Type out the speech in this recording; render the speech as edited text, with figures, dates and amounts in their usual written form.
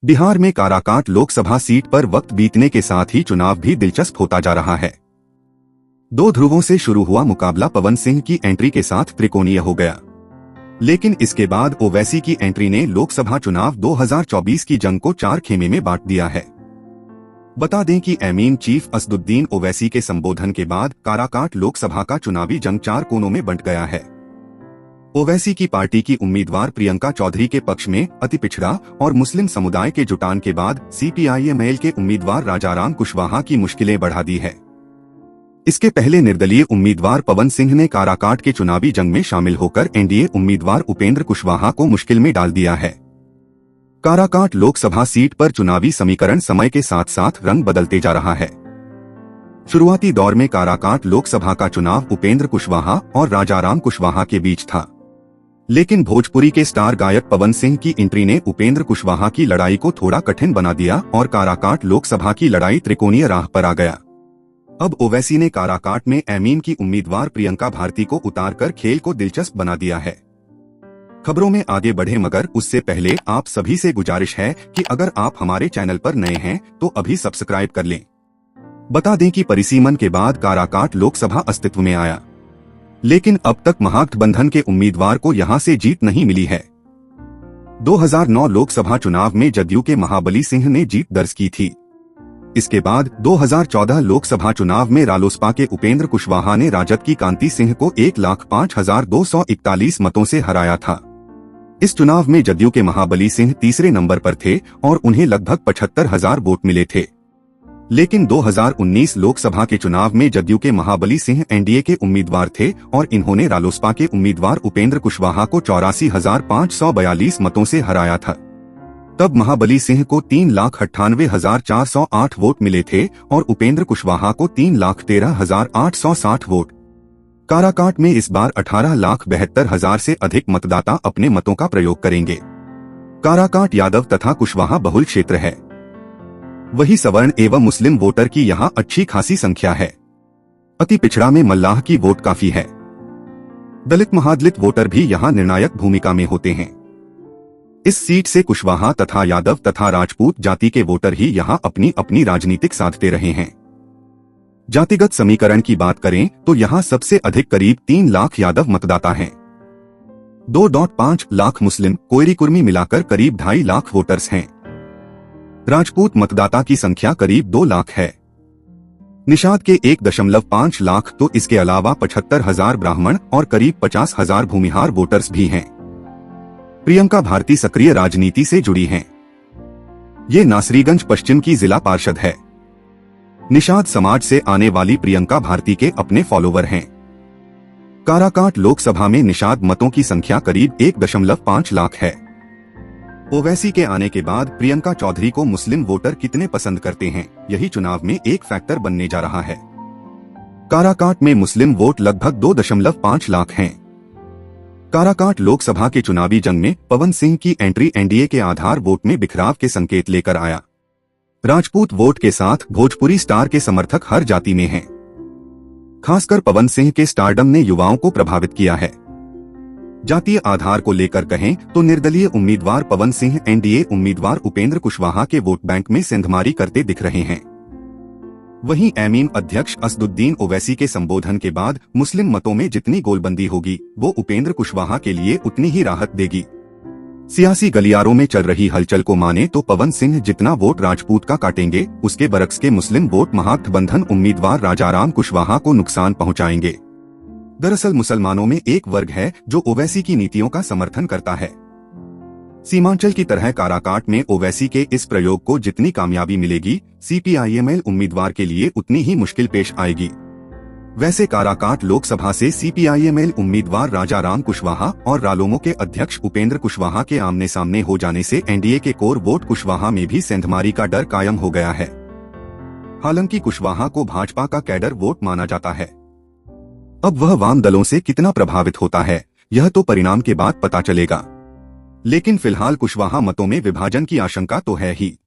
बिहार में काराकाट लोकसभा सीट पर वक्त बीतने के साथ ही चुनाव भी दिलचस्प होता जा रहा है। दो ध्रुवों से शुरू हुआ मुकाबला पवन सिंह की एंट्री के साथ त्रिकोणीय हो गया, लेकिन इसके बाद ओवैसी की एंट्री ने लोकसभा चुनाव 2024 की जंग को चार खेमे में बांट दिया है। बता दें कि एमीन चीफ असदुद्दीन ओवैसी के संबोधन के बाद काराकाट लोकसभा का चुनावी जंग चार कोनों में बंट गया है। ओवैसी की पार्टी की उम्मीदवार प्रियंका चौधरी के पक्ष में अति पिछड़ा और मुस्लिम समुदाय के जुटान के बाद सीपीआईएमएल के उम्मीदवार राजाराम कुशवाहा की मुश्किलें बढ़ा दी है। इसके पहले निर्दलीय उम्मीदवार पवन सिंह ने काराकाट के चुनावी जंग में शामिल होकर एनडीए उम्मीदवार उपेंद्र कुशवाहा को मुश्किल में डाल दिया है। काराकाट लोकसभा सीट पर चुनावी समीकरण समय के साथ साथ रंग बदलते जा रहा है। शुरुआती दौर में काराकाट लोकसभा का चुनाव उपेंद्र कुशवाहा और राजाराम कुशवाहा के बीच था, लेकिन भोजपुरी के स्टार गायक पवन सिंह की एंट्री ने उपेंद्र कुशवाहा की लड़ाई को थोड़ा कठिन बना दिया और काराकाट लोकसभा की लड़ाई त्रिकोणीय राह पर आ गया। अब ओवैसी ने काराकाट में एमीन की उम्मीदवार प्रियंका भारती को उतारकर खेल को दिलचस्प बना दिया है। खबरों में आगे बढ़े मगर उससे पहले आप सभी से गुजारिश है कि अगर आप हमारे चैनल पर नए हैं तो अभी सब्सक्राइब कर लें। बता दें कि परिसीमन के बाद काराकाट लोकसभा अस्तित्व में आया, लेकिन अब तक महागठबंधन के उम्मीदवार को यहां से जीत नहीं मिली है। 2009 लोकसभा चुनाव में जदयू के महाबली सिंह ने जीत दर्ज की थी। इसके बाद 2014 लोकसभा चुनाव में रालोसपा के उपेंद्र कुशवाहा ने राजद की कांति सिंह को 1,05,241 मतों से हराया था। इस चुनाव में जदयू के महाबली सिंह तीसरे नंबर पर थे और उन्हें लगभग 75,000 वोट मिले थे। लेकिन 2019 लोकसभा के चुनाव में जदयू के महाबली सिंह एनडीए के उम्मीदवार थे और इन्होंने रालोसपा के उम्मीदवार उपेंद्र कुशवाहा को 84,542 मतों से हराया था। तब महाबली सिंह को 3,98,408 वोट मिले थे और उपेंद्र कुशवाहा को 3,13,860 वोट। काराकाट में इस बार 18,72,000 से अधिक मतदाता अपने मतों का प्रयोग करेंगे। काराकाट यादव तथा कुशवाहा बहुल क्षेत्र है, वही सवर्ण एवं मुस्लिम वोटर की यहां अच्छी खासी संख्या है। अति पिछड़ा में मल्लाह की वोट काफी है। दलित महादलित वोटर भी यहां निर्णायक भूमिका में होते हैं। इस सीट से कुशवाहा तथा यादव तथा राजपूत जाति के वोटर ही यहां अपनी अपनी राजनीतिक साधते रहे हैं। जातिगत समीकरण की बात करें तो यहां सबसे अधिक करीब 3 लाख यादव मतदाता हैं। 2.5 लाख मुस्लिम कोयरी कुर्मी मिलाकर करीब 2.5 लाख वोटर्स हैं। राजपूत मतदाता की संख्या करीब 2 लाख है। निषाद के 1.5 लाख तो इसके अलावा 75,000 ब्राह्मण और करीब 50,000 भूमिहार वोटर्स भी हैं। प्रियंका भारती सक्रिय राजनीति से जुड़ी हैं। ये नासरीगंज पश्चिम की जिला पार्षद है। निषाद समाज से आने वाली प्रियंका भारती के अपने फॉलोवर हैं। काराकाट लोकसभा में निषाद मतों की संख्या करीब 1.5 लाख है। ओवैसी के आने के बाद प्रियंका चौधरी को मुस्लिम वोटर कितने पसंद करते हैं, यही चुनाव में एक फैक्टर बनने जा रहा है। काराकाट में मुस्लिम वोट लगभग 2.5 लाख हैं। काराकाट लोकसभा के चुनावी जंग में पवन सिंह की एंट्री एनडीए के आधार वोट में बिखराव के संकेत लेकर आया। राजपूत वोट के साथ भोजपुरी स्टार के समर्थक हर जाति में हैं। खासकर पवन सिंह के स्टारडम ने युवाओं को प्रभावित किया है। जातीय आधार को लेकर कहें तो निर्दलीय उम्मीदवार पवन सिंह एनडीए उम्मीदवार उपेंद्र कुशवाहा के वोट बैंक में सेंधमारी करते दिख रहे हैं। वहीं एमीन अध्यक्ष असदुद्दीन ओवैसी के संबोधन के बाद मुस्लिम मतों में जितनी गोलबंदी होगी वो उपेंद्र कुशवाहा के लिए उतनी ही राहत देगी। सियासी गलियारों में चल रही हलचल को माने तो पवन सिंह जितना वोट राजपूत का काटेंगे, उसके बरक्स के मुस्लिम वोट महागठबंधन उम्मीदवार राजाराम कुशवाहा को नुकसान पहुंचाएंगे। दरअसल मुसलमानों में एक वर्ग है जो ओवैसी की नीतियों का समर्थन करता है। सीमांचल की तरह काराकाट में ओवैसी के इस प्रयोग को जितनी कामयाबी मिलेगी, सीपीआईएमएल उम्मीदवार के लिए उतनी ही मुश्किल पेश आएगी। वैसे काराकाट लोकसभा से सीपीआईएमएल उम्मीदवार राजाराम कुशवाहा और रालोमो के अध्यक्ष उपेंद्र कुशवाहा के आमने सामने हो जाने से एनडीए के कोर वोट कुशवाहा में भी सेंधमारी का डर कायम हो गया है। हालांकि कुशवाहा को भाजपा का कैडर वोट माना जाता है। अब वह वाम दलों से कितना प्रभावित होता है, यह तो परिणाम के बाद पता चलेगा। लेकिन फिलहाल कुशवाहा मतों में विभाजन की आशंका तो है ही।